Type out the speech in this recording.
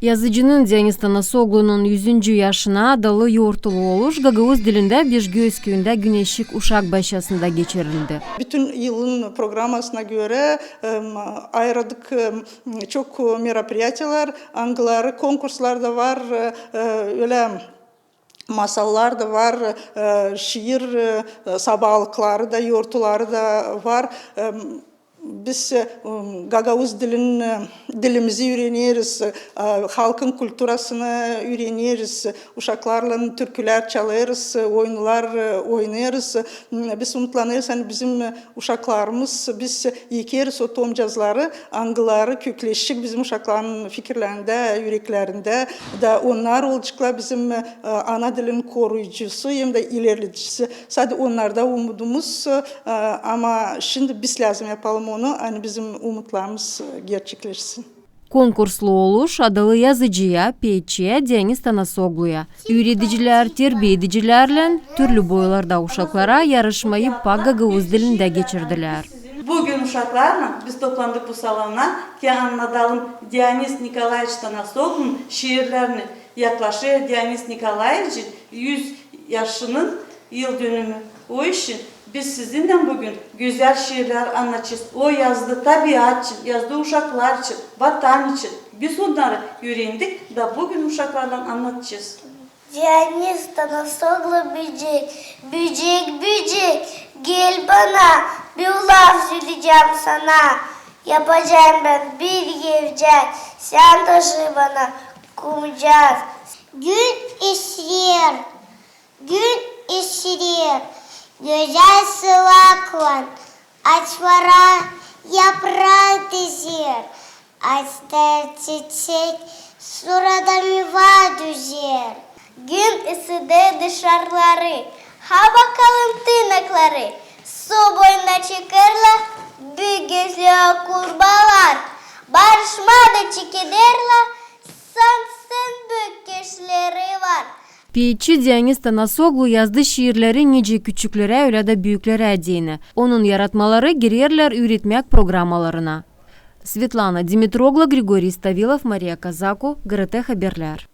Yazıcının Deniz Tanasoglu'nun 100. yaşına adalı yoğurtulu oluş Gagavuz dilinde Bişgöz köyünde Güneşik Uşak Başyası'nda geçirildi. Bütün yılın programmasına göre ayırdık çok merapриятиялар, angılar, konkurslar da var, öyle masallar da var, şiir sabahlıkları da, yoğurtuları da var. Biz Gagavuz dilimizi öğreniyoruz, halkın kültürasını öğreniyoruz, uşaklarla türküler çalıyoruz, oyunlar oynuyoruz. Biz umutlanıyoruz, hani bizim uşaklarımız, biz yıkıyoruz o tomcazları, angıları kökleşik bizim uşakların fikirlerinde, yüreklerinde de onlar olacaklar bizim ana dilin koruyucusu hem de ilerleticisi. Sadece onlarda umudumuz ama şimdi biz lazım yapalım onu, hani bizim umutlarımız gerçekleşsin. Konkurslu oluş adalı yazıcıya, peyçiye, Deniz Tanasoglu'ya. Üreticiler, terbiye edicilerle türlü boylarda uşaklara yarışmayı Gagavuz dilinde geçirdiler. Bugün uşaklarla biz toplandık bu salona ki anlatalım Deniz Nikolaevich Tanasoglu'nun şiirlerini. Yaklaşık Deniz Nikolaevich 100 yaşının yıl dönümü. O için biz sizinle bugün güzel şiirler anlatacağız. O yazdı tabiat için, yazdı uşaklar için, vatan için. Biz onları öğrendik da bugün uşaklarla anlatacağız. Deniz Tanasoglu büyücek, büyücek, büyücek. Gel bana, bir laf söyleyeceğim sana. Yapacağım ben bir gevcek, sen taşı bana kumacağız. Gün işler, gün işler. Güzel sıvaklan, açmara yaprak dizer. Açta çiçek, surada meyve düzer. Gün ısıdı dışarıları, ha bakalım tırnakları. Su boyuna çıkarlar, büyük gözlü kurbağalar. Barışmadı çekilirler, sansın büyük keşleri var. Peyçi Deniz Tanasoglu yazdığı şiirleri nice küçüklere öyle de büyüklere değine. Onun yaratmaları girerler üretmek programmalarına. Svetlana Dimitroglu, Grigoriy Stavilov, Maria Kazako, GRT Haberler.